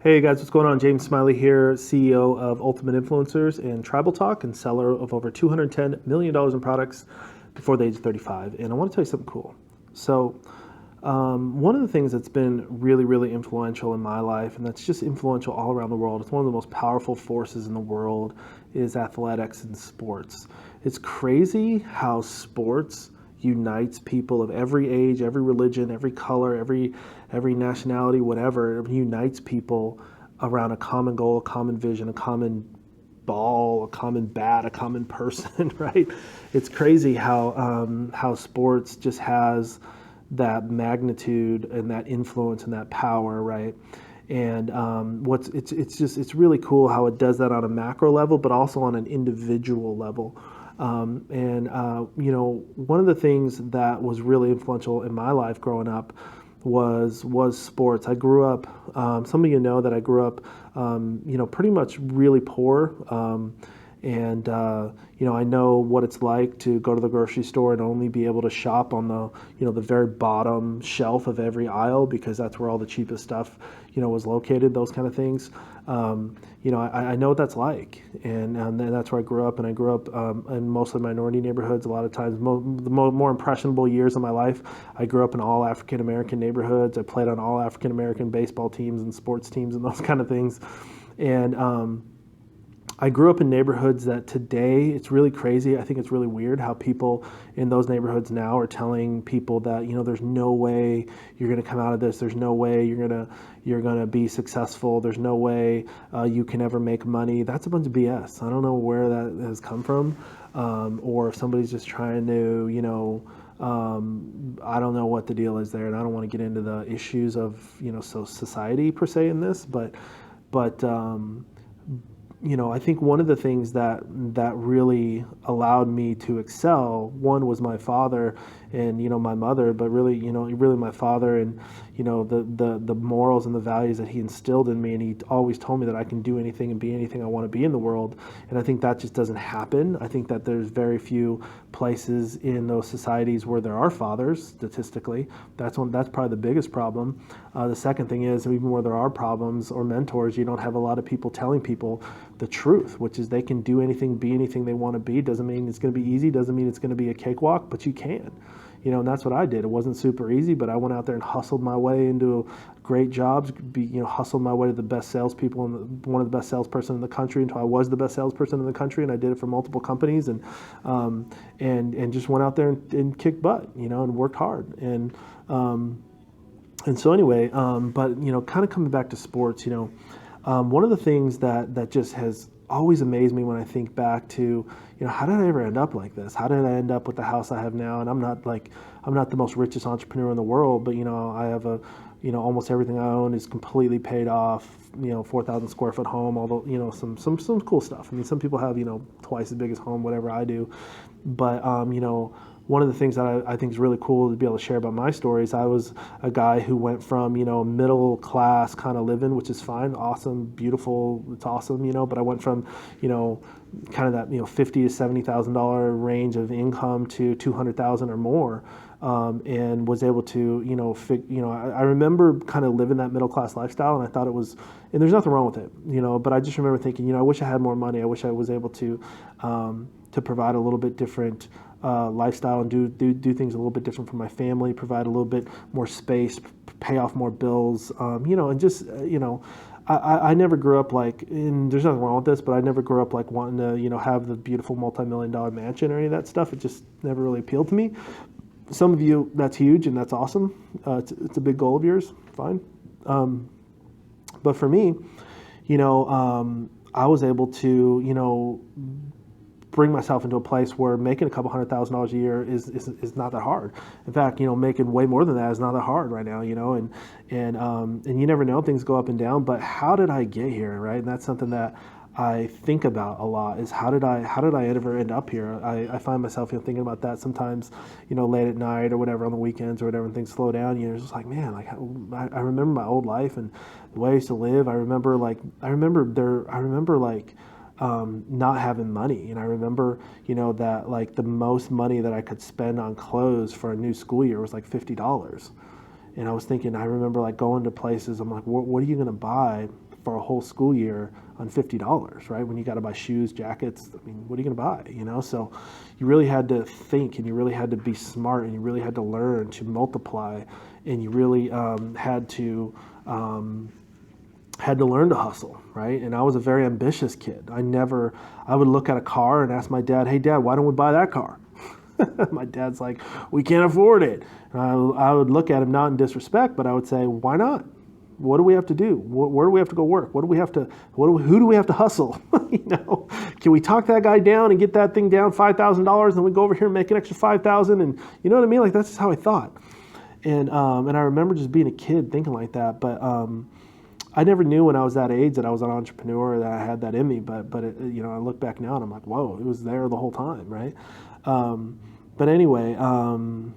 Hey guys, what's going on? James Smiley here, CEO of Ultimate Influencers and Tribal Talk and seller of over $210 million in products before the age of 35. And I want to tell you something cool. So, one of the things that's been really, really influential in my life, and that's just influential all around the world, it's one of the most powerful forces in the world, is athletics and sports. It's crazy how sports unites people of every age, every religion, every color, every nationality, whatever. It unites people around a common goal, a common vision, a common ball, a common bat, a common person, right? It's crazy how sports just has that magnitude and that influence and that power, right? And it's really cool how it does that on a macro level, but also on an individual level. One of the things that was really influential in my life growing up was sports. I grew up. Some of you know that I grew up, pretty much really poor. I know what it's like to go to the grocery store and only be able to shop on the very bottom shelf of every aisle because that's where all the cheapest stuff, was located, those kind of things. I know what that's like. And that's where I grew up. And I grew up in mostly minority neighborhoods. A lot of times, the more impressionable years of my life, I grew up in all African-American neighborhoods. I played on all African-American baseball teams and sports teams and those kind of things. And, I grew up in neighborhoods that today, it's really crazy. I think it's really weird how people in those neighborhoods now are telling people that, there's no way you're going to come out of this. There's no way you're going to be successful. There's no way you can ever make money. That's a bunch of BS. I don't know where that has come from, or if somebody's just trying to, I don't know what the deal is there, and I don't want to get into the issues of, society per se in this, but I think one of the things that really allowed me to excel, one was my father and, my mother, but really my father and, the morals and the values that he instilled in me. And he always told me that I can do anything and be anything I want to be in the world. And I think that just doesn't happen. I think that there's very few places in those societies where there are fathers, statistically. That's probably the biggest problem. The second thing is, even where there are problems or mentors, you don't have a lot of people telling people the truth, which is they can do anything, be anything they want to be. Doesn't mean it's going to be easy, doesn't mean it's going to be a cakewalk, but you can. And that's what I did. It wasn't super easy, but I went out there and hustled my way into great jobs, hustled my way to the best salespeople and one of the best salesperson in the country until I was the best salesperson in the country, and I did it for multiple companies and just went out there and kicked butt, and worked hard. And so anyway, but kind of coming back to sports, one of the things that just has always amazed me when I think back to, how did I ever end up like this? How did I end up with the house I have now? And I'm not the most richest entrepreneur in the world, but, I have almost everything I own is completely paid off, 4,000 square foot home, although, some cool stuff. I mean, some people have, twice as big as home, whatever I do. But, one of the things that I think is really cool to be able to share about my stories, I was a guy who went from, middle class kind of living, which is fine, awesome, beautiful, it's awesome, but I went from, kind of that, $50,000 to $70,000 range of income to $200,000 or more. And was able to, I remember kind of living that middle class lifestyle, and I thought it was, and there's nothing wrong with it, but I just remember thinking, I wish I had more money. I wish I was able to provide a little bit different lifestyle and do things a little bit different for my family, provide a little bit more space, pay off more bills, and just, I never grew up like, and there's nothing wrong with this, but I never grew up like wanting to, have the beautiful multi-million-dollar mansion or any of that stuff. It just never really appealed to me. Some of you, that's huge and that's awesome. It's a big goal of yours, fine. But for me, I was able to, bring myself into a place where making a couple $100,000 a year is not that hard. In fact, making way more than that is not that hard right now, and you never know, things go up and down, but how did I get here, right? And that's something that I think about a lot, is how did I ever end up here? I find myself thinking about that sometimes, late at night or whatever, on the weekends or whatever, and things slow down. It's just like, man, like I remember my old life and the way I used to live. I remember not having money. And I remember, that like the most money that I could spend on clothes for a new school year was like $50. And I was thinking, I remember like going to places, I'm like, what are you going to buy for a whole school year on $50, right? When you got to buy shoes, jackets, I mean, what are you going to buy, So you really had to think, and you really had to be smart, and you really had to learn to multiply, and you really had to learn to hustle, right? And I was a very ambitious kid. I would look at a car and ask my dad, hey dad, why don't we buy that car? My dad's like, we can't afford it. And I would look at him, not in disrespect, but I would say, why not? What do we have to do? Where do we have to go work? Who do we have to hustle? Can we talk that guy down and get that thing down $5,000, and we go over here and make an extra $5,000? And you know what I mean? Like, that's just how I thought. And I remember just being a kid thinking like that. But I never knew when I was that age that I was an entrepreneur, that I had that in me. But I look back now and I'm like, whoa, it was there the whole time, right? But anyway, one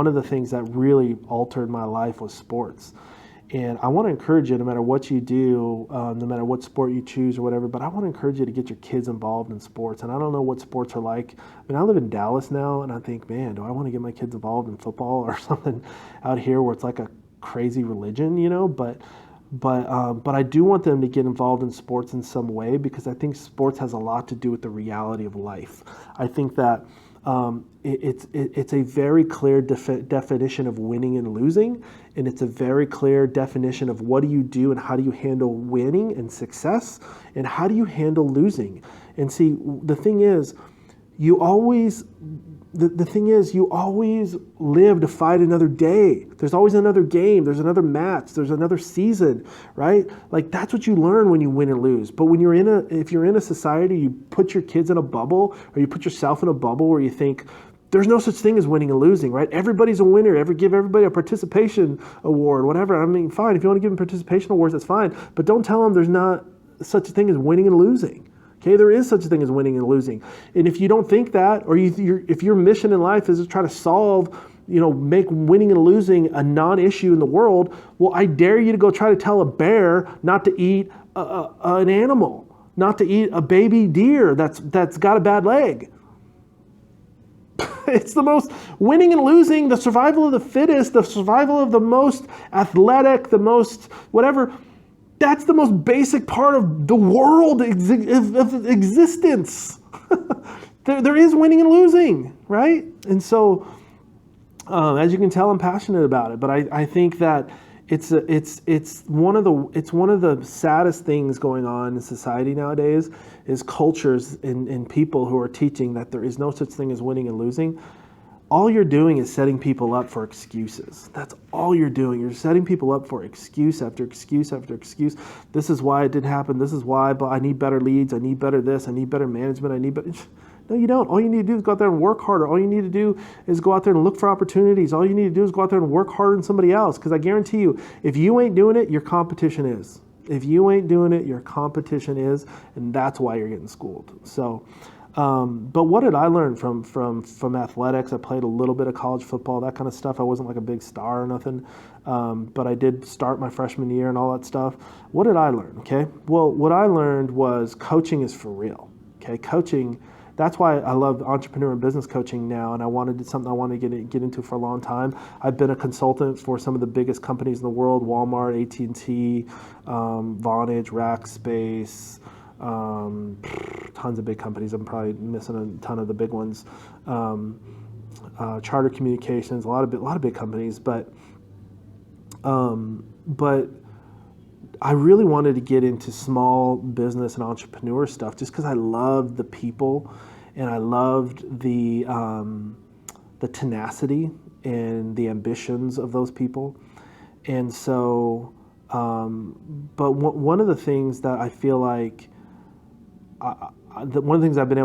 of the things that really altered my life was sports. And I want to encourage you, no matter what you do, no matter what sport you choose or whatever, but I want to encourage you to get your kids involved in sports. And I don't know what sports are like. I mean, I live in Dallas now, and I think, man, do I want to get my kids involved in football or something out here where it's like a crazy religion, But I do want them to get involved in sports in some way, because I think sports has a lot to do with the reality of life. I think that it's a very clear definition of winning and losing, and it's a very clear definition of what do you do and how do you handle winning and success, and how do you handle losing. And see, the thing is, you always live to fight another day. There's always another game. There's another match. There's another season, right? Like, that's what you learn when you win and lose. But when if you're in a society, you put your kids in a bubble, or you put yourself in a bubble where you think there's no such thing as winning and losing, right? Everybody's a winner. Give everybody a participation award, whatever. I mean, fine. If you want to give them participation awards, that's fine. But don't tell them there's not such a thing as winning and losing. Okay, there is such a thing as winning and losing. And if you don't think that, or if your mission in life is to try to solve, make winning and losing a non-issue in the world, well, I dare you to go try to tell a bear not to eat an animal, not to eat a baby deer that's got a bad leg. It's the most winning and losing, the survival of the fittest, the survival of the most athletic, the most whatever. That's the most basic part of the world of existence. There is winning and losing, right? And so, as you can tell, I'm passionate about it. But I think that it's one of the saddest things going on in society nowadays is cultures and people who are teaching that there is no such thing as winning and losing. All you're doing is setting people up for excuses. That's all you're doing. You're setting people up for excuse after excuse after excuse. This is why it didn't happen. This is why, but I need better leads. I need better this. I need better management. I need better. No, you don't. All you need to do is go out there and work harder. All you need to do is go out there and look for opportunities. All you need to do is go out there and work harder than somebody else. Because I guarantee you, if you ain't doing it, your competition is. If you ain't doing it, your competition is. And that's why you're getting schooled. So, but what did I learn from athletics? I played a little bit of college football, that kind of stuff. I wasn't like a big star or nothing, but I did start my freshman year and all that stuff. What did I learn? Okay, well, what I learned was coaching is for real. Okay, coaching. That's why I love entrepreneur and business coaching now, and something I wanted to get into for a long time. I've been a consultant for some of the biggest companies in the world: Walmart, AT&T, Vonage, Rackspace. Tons of big companies. I'm probably missing a ton of the big ones. Charter Communications, a lot of big companies, but I really wanted to get into small business and entrepreneur stuff just because I loved the people and I loved the tenacity and the ambitions of those people. And so, but one of the things that I feel like one of the ways I've been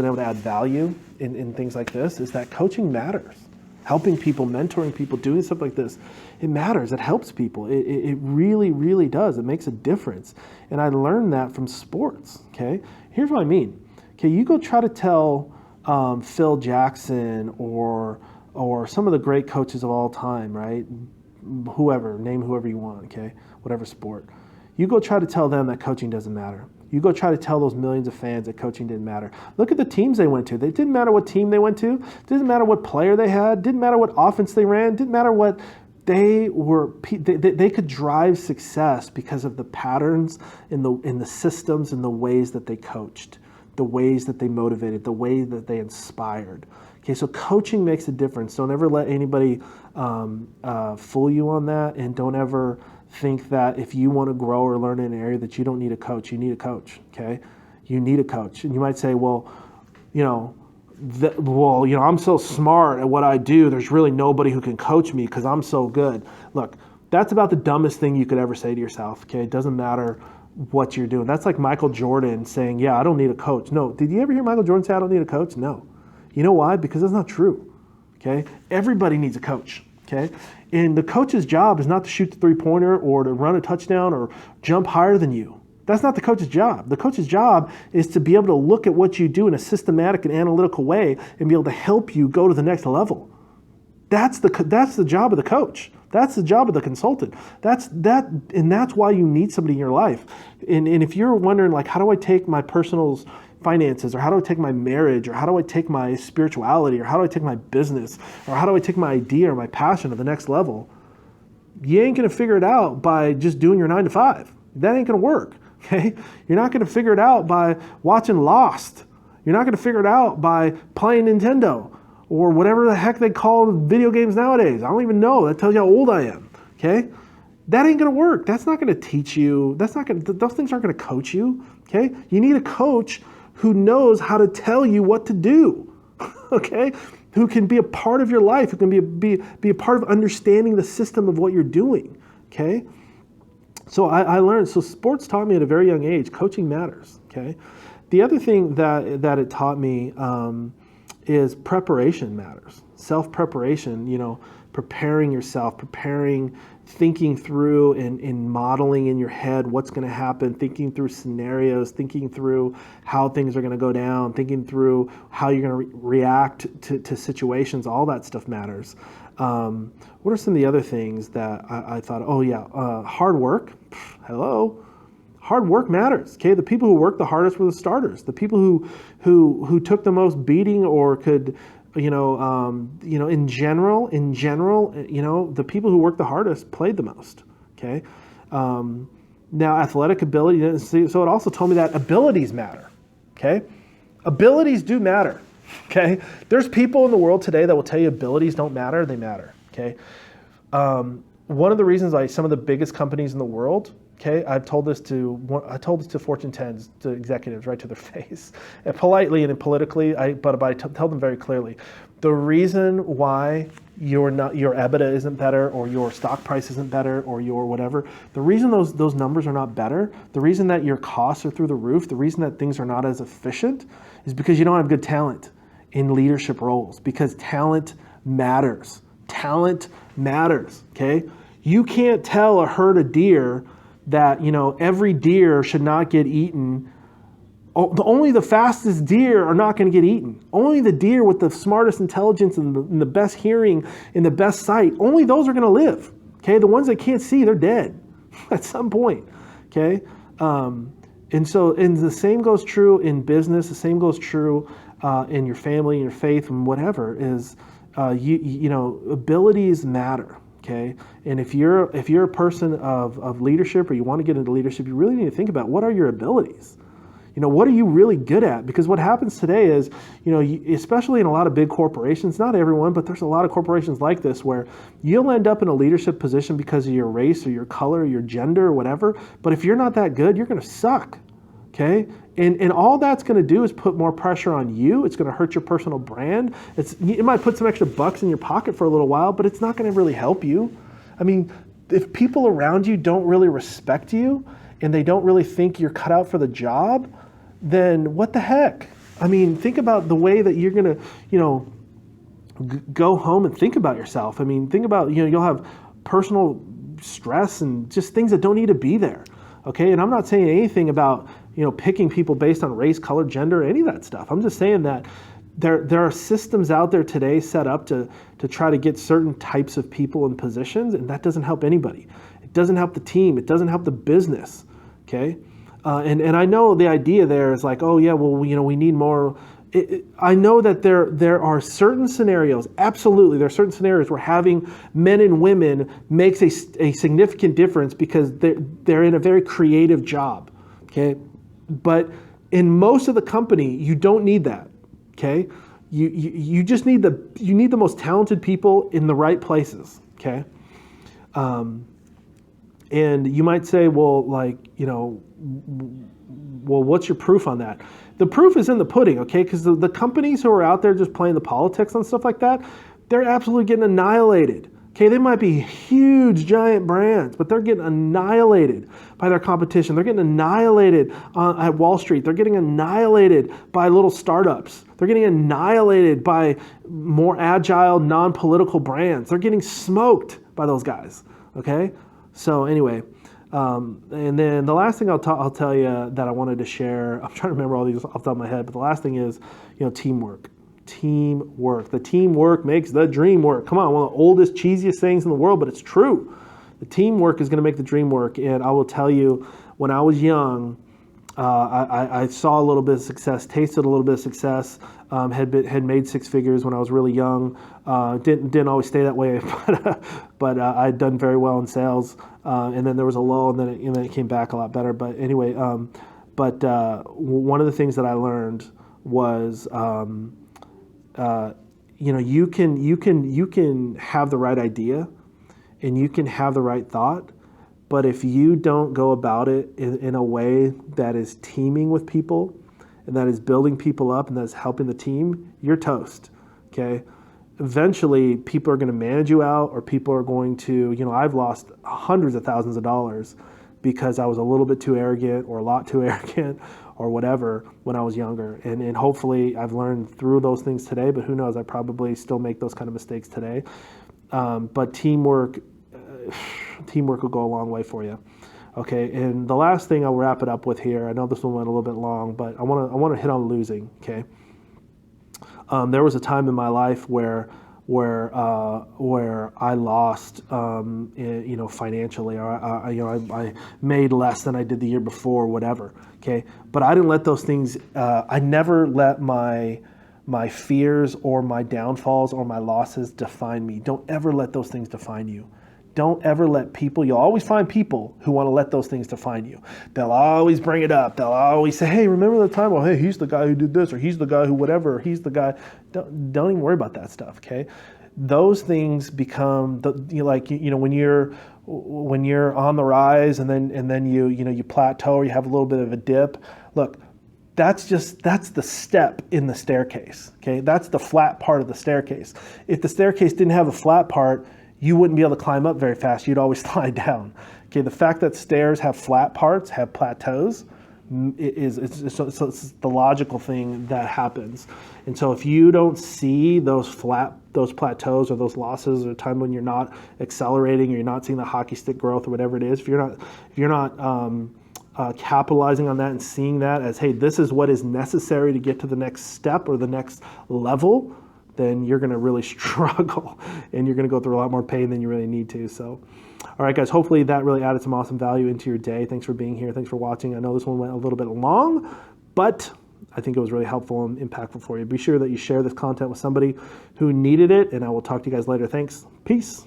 able to add value in things like this is that coaching matters. Helping people, mentoring people, doing stuff like this, it matters. It helps people. It really, really does. It makes a difference. And I learned that from sports, okay? Here's what I mean. Okay, you go try to tell Phil Jackson or some of the great coaches of all time, right? Name whoever you want, okay? Whatever sport. You go try to tell them that coaching doesn't matter. You go try to tell those millions of fans that coaching didn't matter. Look at the teams they went to. It didn't matter what team they went to. It didn't matter what player they had. It didn't matter what offense they ran. It didn't matter what they were. They could drive success because of the patterns in the systems and the ways that they coached, the ways that they motivated, the way that they inspired. Okay, so coaching makes a difference. Don't ever let anybody fool you on that, and don't ever think that if you want to grow or learn in an area that you don't need a coach. You need a coach, okay? You need a coach. And you might say, well, I'm so smart at what I do, there's really nobody who can coach me because I'm so good. Look, that's about the dumbest thing you could ever say to yourself, okay? It doesn't matter what you're doing. That's like Michael Jordan saying, yeah, I don't need a coach. No, did you ever hear Michael Jordan say, I don't need a coach? No. You know why? Because that's not true, okay? Everybody needs a coach, okay? And the coach's job is not to shoot the three-pointer or to run a touchdown or jump higher than you. That's not the coach's job. The coach's job is to be able to look at what you do in a systematic and analytical way and be able to help you go to the next level. That's the job of the coach. That's the job of the consultant. That's why you need somebody in your life. And if you're wondering, like, how do I take my personal finances, or how do I take my marriage, or how do I take my spirituality, or how do I take my business, or how do I take my idea or my passion to the next level, you ain't going to figure it out by just doing your 9 to 5. That ain't going to work. Okay? You're not going to figure it out by watching Lost. You're not going to figure it out by playing Nintendo or whatever the heck they call video games nowadays. I don't even know. That tells you how old I am. Okay? That ain't going to work. That's not going to teach you. Those things aren't going to coach you. Okay? You need a coach who knows how to tell you what to do. Okay? Who can be a part of your life, who can be a part of understanding the system of what you're doing. Okay? So I learned, so sports taught me at a very young age, coaching matters, okay? The other thing that it taught me is preparation matters. Self-preparation, preparing yourself, thinking through and modeling in your head what's going to happen, thinking through scenarios, thinking through how things are going to go down, thinking through how you're going to react to situations. All that stuff matters. What are some of the other things that I thought, hard work. Hello. Hard work matters. Okay, the people who worked the hardest were the starters. The people who took the most beating or could, in general, the people who worked the hardest played the most. Okay. Now, athletic ability. So it also told me that abilities matter. Okay, abilities do matter. Okay, there's people in the world today that will tell you abilities don't matter. They matter. Okay, one of the reasons why some of the biggest companies in the world, okay, I told this to Fortune 10s, to executives, right to their face, and politely and politically, but I tell them very clearly, the reason why your EBITDA isn't better, or your stock price isn't better, or your whatever, the reason those numbers are not better, the reason that your costs are through the roof, the reason that things are not as efficient, is because you don't have good talent in leadership roles, because talent matters. Talent matters, okay? You can't tell a herd of deer that, every deer should not get eaten. Only the fastest deer are not going to get eaten. Only the deer with the smartest intelligence and the best hearing and the best sight, only those are going to live, okay? The ones that can't see, they're dead at some point, okay? And the same goes true in business, the same goes true in your family, in your faith, and whatever, is abilities matter. Okay, and if you're a person of leadership, or you want to get into leadership, you really need to think about, what are your abilities. What are you really good at? Because what happens today is, especially in a lot of big corporations, not everyone, but there's a lot of corporations like this, where you'll end up in a leadership position because of your race or your color or your gender or whatever. But if you're not that good, you're going to suck. Okay, and all that's going to do is put more pressure on you. It's going to hurt your personal brand. It might put some extra bucks in your pocket for a little while, but it's not going to really help you. I mean, if people around you don't really respect you and they don't really think you're cut out for the job, then what the heck? I mean, think about the way that you're going to, go home and think about yourself. I mean, think about, you'll have personal stress and just things that don't need to be there. Okay, and I'm not saying anything about, picking people based on race, color, gender, any of that stuff. I'm just saying that there are systems out there today set up to try to get certain types of people in positions, and that doesn't help anybody. It doesn't help the team. It doesn't help the business. Okay, And I know the idea there is like, oh yeah, well, you know, we need more. I know that there are certain scenarios, absolutely, there are certain scenarios where having men and women makes a significant difference because they're in a very creative job, okay? But in most of the company, you don't need that, okay? You just need the most talented people in the right places, okay? And you might say, well, like, you know, well, what's your proof on that? The proof is in the pudding, okay? Because the companies who are out there just playing the politics and stuff like that, they're absolutely getting annihilated. Okay, they might be huge, giant brands, but they're getting annihilated by their competition. They're getting annihilated at Wall Street. They're getting annihilated by little startups. They're getting annihilated by more agile, non-political brands. They're getting smoked by those guys, okay? So anyway, and then the last thing I'll tell you that I wanted to share, I'm trying to remember all these off the top of my head, but the last thing is, you know, teamwork. Teamwork. The teamwork makes the dream work. Come on, one of the oldest, cheesiest things in the world, but it's true. The teamwork is going to make the dream work. And I will tell you, when I was young, I saw a little bit of success, tasted a little bit of success, had made six figures when I was really young. Didn't always stay that way, but I'd done very well in sales. And then there was a lull, and then it came back a lot better. But anyway, one of the things that I learned was, you know, you can have the right idea, and you can have the right thought. But if you don't go about it in a way that is teaming with people and that is building people up and that is helping the team, you're toast, okay? Eventually, people are going to manage you out, or people are going to, you know, I've lost hundreds of thousands of dollars because I was a little bit too arrogant or a lot too arrogant or whatever when I was younger. And hopefully I've learned through those things today, but who knows, I probably still make those kind of mistakes today. But teamwork will go a long way for you. Okay, and the last thing I'll wrap it up with here, I know this one went a little bit long, but I want to hit on losing, okay? There was a time in my life where I lost, you know, financially, or I made less than I did the year before, or whatever. Okay, but I didn't let those things. I never let my fears or my downfalls or my losses define me. Don't ever let those things define you. Don't ever let people, you'll always find people who want to let those things define you. They'll always bring it up. They'll always say, hey, remember the time? Oh, hey, he's the guy who did this, or he's the guy who whatever, or he's the guy. Don't even worry about that stuff, okay? Those things become, when you're on the rise and then you plateau or you have a little bit of a dip. Look, that's the step in the staircase, okay? That's the flat part of the staircase. If the staircase didn't have a flat part, you wouldn't be able to climb up very fast. You'd always slide down. Okay, the fact that stairs have flat parts, have plateaus, it's the logical thing that happens. And so if you don't see those plateaus or those losses, or time when you're not accelerating, or you're not seeing the hockey stick growth, or whatever it is, if you're not capitalizing on that and seeing that as, hey, this is what is necessary to get to the next step or the next level, then you're going to really struggle and you're going to go through a lot more pain than you really need to. So, all right, guys, hopefully that really added some awesome value into your day. Thanks for being here. Thanks for watching. I know this one went a little bit long, but I think it was really helpful and impactful for you. Be sure that you share this content with somebody who needed it, and I will talk to you guys later. Thanks. Peace.